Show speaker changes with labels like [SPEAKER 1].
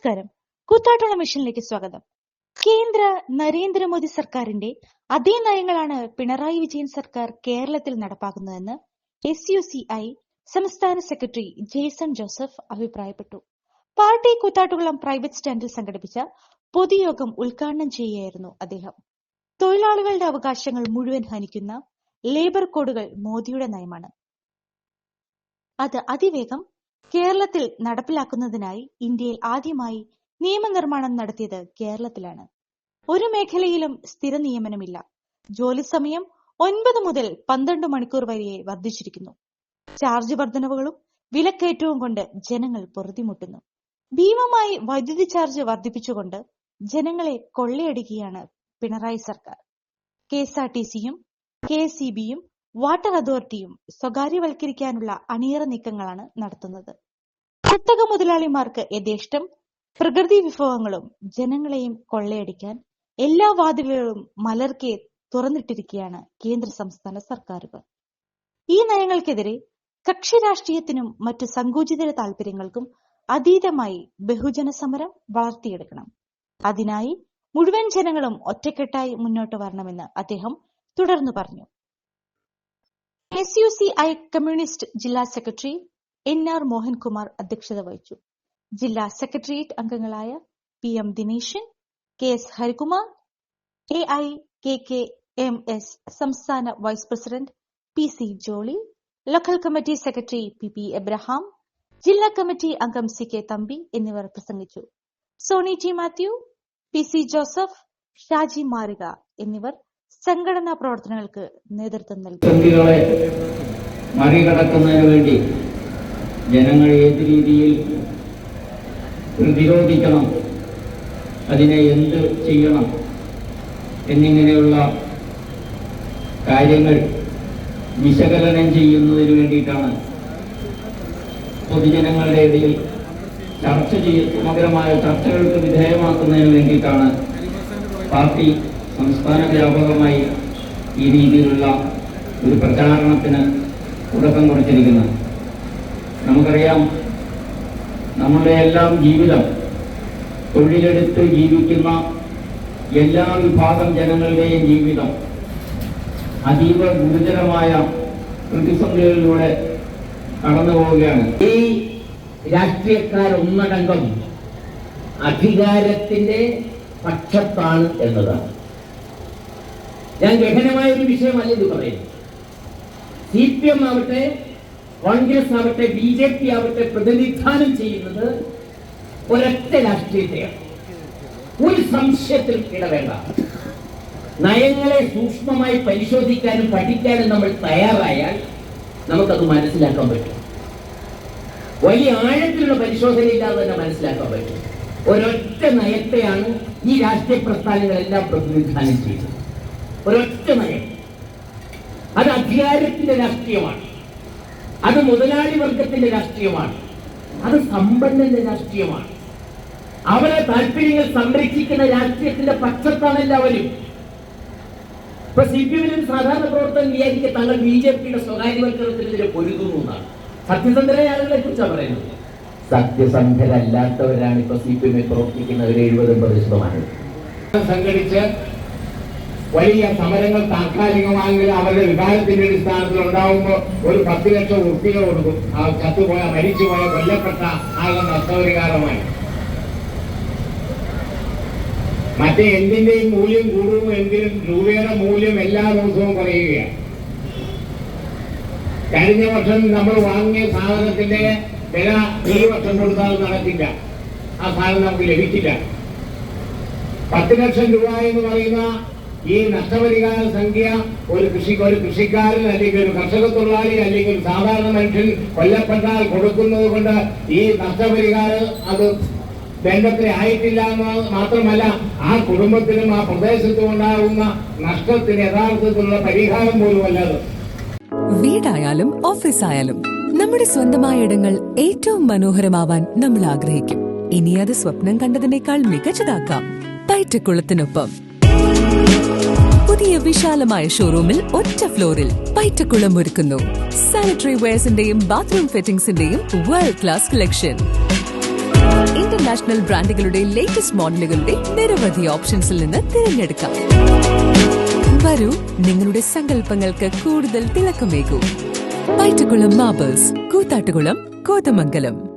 [SPEAKER 1] നമസ്കാരം. കൂത്താട്ടുള്ള മിഷനിലേക്ക് സ്വാഗതം. കേന്ദ്ര നരേന്ദ്രമോദി സർക്കാരിന്റെ അതേ നയങ്ങളാണ് പിണറായി വിജയൻ സർക്കാർ കേരളത്തിൽ നടപ്പാക്കുന്നതെന്ന് SUCI സംസ്ഥാന സെക്രട്ടറി ജേസൺ ജോസഫ് അഭിപ്രായപ്പെട്ടു. പാർട്ടി കൂത്താട്ടുകുളം പ്രൈവറ്റ് സ്റ്റാൻഡിൽ സംഘടിപ്പിച്ച പൊതുയോഗം ഉദ്ഘാടനം ചെയ്യുകയായിരുന്നു അദ്ദേഹം. തൊഴിലാളികളുടെ അവകാശങ്ങൾ മുഴുവൻ ഹനിക്കുന്ന ലേബർ കോഡുകൾ മോദിയുടെ നയമാണ്. അത് അതിവേഗം കേരളത്തിൽ നടപ്പിലാക്കുന്നതിനായി ഇന്ത്യയിൽ ആദ്യമായി നിയമനിർമ്മാണം നടത്തിയത് കേരളത്തിലാണ്. ഒരു മേഖലയിലും സ്ഥിര നിയമനമില്ല. ജോലി സമയം 9 മുതൽ 12 മണിക്കൂർ വരെ വർദ്ധിച്ചിരിക്കുന്നു. ചാർജ് വർധനവുകളും വിലക്കയറ്റവും കൊണ്ട് ജനങ്ങൾ പൊറുതിമുട്ടുന്നു. ഭീമമായി വൈദ്യുതി ചാർജ് വർദ്ധിപ്പിച്ചുകൊണ്ട് ജനങ്ങളെ കൊള്ളയടിക്കുകയാണ് പിണറായി സർക്കാർ. KSRTCയും KSEBയും വാട്ടർ അതോറിറ്റിയും സ്വകാര്യവൽക്കരിക്കാനുള്ള അണിയറ നീക്കങ്ങളാണ് നടത്തുന്നത്. കുത്തക മുതലാളിമാർക്ക് യഥേഷ്ടം പ്രകൃതി വിഭവങ്ങളും ജനങ്ങളെയും കൊള്ളയടിക്കാൻ എല്ലാ വാതിലുകളും മലർക്കെ തുറന്നിട്ടിരിക്കുകയാണ് കേന്ദ്ര സംസ്ഥാന സർക്കാരുകൾ. ഈ നയങ്ങൾക്കെതിരെ കക്ഷി രാഷ്ട്രീയത്തിനും മറ്റു സങ്കുചിത താല്പര്യങ്ങൾക്കും അതീതമായി ബഹുജന സമരം വളർത്തിയെടുക്കണം. അതിനായി മുഴുവൻ ജനങ്ങളും ഒറ്റക്കെട്ടായി മുന്നോട്ട് വരണമെന്ന് അദ്ദേഹം തുടർന്നു പറഞ്ഞു. SUCI കമ്മ്യൂണിസ്റ്റ് ജില്ലാ സെക്രട്ടറി NR മോഹൻകുമാർ അധ്യക്ഷത വഹിച്ചു. ജില്ലാ സെക്രട്ടേറിയറ്റ് അംഗങ്ങളായ PM Dineshan, KS Harikumar, AIKKMS സംസ്ഥാന vice president PC Jolly, local committee secretary PP Abraham, ജില്ലാ കമ്മിറ്റി അംഗം CK തമ്പി എന്നിവർ പ്രസംഗിച്ചു. Sony T Mathew, PC Joseph, Shaji Marika എന്നിവർ സംഘടനാ പ്രവർത്തനങ്ങൾക്ക് നേതൃത്വം നൽകി.
[SPEAKER 2] മറികടക്കുന്നതിന് വേണ്ടി ജനങ്ങൾ ഏത് രീതിയിൽ പ്രതിരോധിക്കണം, അതിനെ എന്ത് ചെയ്യണം എന്നിങ്ങനെയുള്ള കാര്യങ്ങൾ വിശകലനം ചെയ്യുന്നതിന് വേണ്ടിയിട്ടാണ് പൊതുജനങ്ങളുടെ ഇടയിൽ സമഗ്രമായ ചർച്ചകൾക്ക് വിധേയമാക്കുന്നതിന് വേണ്ടിയിട്ടാണ് പാർട്ടി സംസ്ഥാന വ്യാപകമായി ഈ രീതിയിലുള്ള ഒരു പ്രചാരണത്തിന് തുടക്കം കുറിച്ചിരിക്കുന്നത്. നമുക്കറിയാം, നമ്മുടെ എല്ലാം ജീവിതം തൊഴിലെടുത്ത് ജീവിക്കുന്ന എല്ലാ വിഭാഗം ജനങ്ങളുടെയും ജീവിതം അതീവ ഗുരുതരമായ പ്രതിസന്ധികളിലൂടെ കടന്നു പോവുകയാണ്.
[SPEAKER 3] ഈ രാഷ്ട്രീയക്കാരൊന്നടങ്കം അധികാരത്തിന്റെ പക്ഷത്താണ് എന്നതാണ്. ഞാൻ ഗഹനമായ ഒരു വിഷയമല്ല ഇത് പറയുന്നത്. CPM ആവട്ടെ, കോൺഗ്രസ് ആവട്ടെ, BJP ആവട്ടെ പ്രതിനിധാനം ചെയ്യുന്നത് ഒരൊറ്റ രാഷ്ട്രീയത്തെയാണ്. ഒരു സംശയത്തിൽ ഇടവേണ്ട. നയങ്ങളെ സൂക്ഷ്മമായി പരിശോധിക്കാനും പഠിക്കാനും നമ്മൾ തയ്യാറായാൽ നമുക്കത് മനസ്സിലാക്കാൻ പറ്റും. വലിയ ആഴത്തിലുള്ള പരിശോധനയില്ലാതെ തന്നെ മനസ്സിലാക്കാൻ പറ്റും. ഒരൊറ്റ നയത്തെയാണ് ഈ രാഷ്ട്രീയ പ്രസ്ഥാനങ്ങളെല്ലാം പ്രതിനിധാനം ചെയ്യുന്നത്. ഒരൊറ്റ നയം. അത് അധികാരത്തിന്റെ രാഷ്ട്രീയമാണ്, അത് മുതലാളി വർഗത്തിന്റെ രാഷ്ട്രീയമാണ്, അത് സമ്പന്നന്റെ രാഷ്ട്രീയമാണ്. അവരെ താല്പര്യങ്ങൾ സംരക്ഷിക്കുന്ന രാഷ്ട്രീയത്തിന്റെ പക്ഷത്താണ് എല്ലാവരും. ഇപ്പൊ CPM സാധാരണ പ്രവർത്തനം വിചാരിക്കുക താങ്കൾ BJPയുടെ സ്വകാര്യവൽക്കരണത്തിനെതിരെ പൊരുതുന്നു എന്നാണ്. സത്യസന്ധരായ ആളുകളെ കുറിച്ചാണ് പറയുന്നത്. സത്യസന്ധരല്ലാത്തവരാണ് ഇപ്പൊ CPM പ്രവർത്തിക്കുന്നവർ 70-80%
[SPEAKER 2] സംഘടിച്ച് വലിയ സമരങ്ങൾ താൽക്കാലികമായെങ്കിൽ അവരുടെ വികാരത്തിന്റെ അടിസ്ഥാനത്തിൽ ഉണ്ടാവുമ്പോൾ ഒരു 10 ലക്ഷം ഉറുപ്പിക കൊടുക്കും. ആ ചത്തുപോയ, മരിച്ചുപോയ, കൊല്ലപ്പെട്ട ആളുടെ നഷ്ടപരിഹാരമായി. മറ്റേ എന്തിന്റെയും മൂല്യം കൂടും എങ്കിലും രൂപയുടെ മൂല്യം എല്ലാ ദിവസവും കുറയുകയാണ്. കഴിഞ്ഞ വർഷം നമ്മൾ വാങ്ങിയ സാധനത്തിന്റെ വില ഈ വർഷം കൊടുത്താൽ നടക്കില്ല. ആ സാധനം നമുക്ക് ലഭിക്കില്ല. 10 ലക്ഷം രൂപ എന്ന് പറയുന്ന ഈ നഷ്ടപരിഹാര സംഖ്യ ഒരു കൃഷിക്കാരൻ അല്ലെങ്കിൽ ഒരു കർഷക തൊഴിലാളി അല്ലെങ്കിൽ ഒരു സാധാരണ മനുഷ്യൻ കൊല്ലപ്പെട്ടാൽ കൊടുക്കുന്നത് കൊണ്ട് ഈ നഷ്ടപരിഹാരം അത് ബന്ധത്തിൽ ആയിട്ടില്ല എന്ന് മാത്രമല്ല, ആ കുടുംബത്തിനും ആ പ്രദേശത്തും ഉണ്ടാകുന്ന നഷ്ടത്തിന് യഥാർത്ഥത്തിലുള്ള പരിഹാരം പോലുമല്ലത്.
[SPEAKER 4] വീടായാലും ഓഫീസായാലും നമ്മുടെ സ്വന്തമായ ഇടങ്ങൾ ഏറ്റവും മനോഹരമാവാൻ നമ്മൾ ആഗ്രഹിക്കും. ഇനി അത് സ്വപ്നം കണ്ടതിനേക്കാൾ മികച്ചതാക്കാം പൈറ്റക്കുളത്തിനൊപ്പം. പുതിയ വിശാലമായ ഷോറൂമിൽ ഒറ്റ ഫ്ലോറിൽ പൈറ്റക്കുളം ഒരുക്കുന്നു സാനിറ്ററി വെയർസിന്റെയും ബാത്റൂം ഫിറ്റിംഗ്സിന്റെയും വേൾഡ് ക്ലാസ് കളക്ഷൻ. ഇന്റർനാഷണൽ ബ്രാൻഡുകളുടെ ലേറ്റസ്റ്റ് മോഡലുകളുടെ നിരവധി ഓപ്ഷൻസിൽ നിന്ന് തിരഞ്ഞെടുക്കാം. വരൂ, നിങ്ങളുടെ സങ്കല്പങ്ങൾക്ക് കൂടുതൽ തിളക്കമേകൂ. പൈറ്റക്കുളം മാർബിൾസ്, കൂത്താട്ടുകുളം, കോതമംഗലം.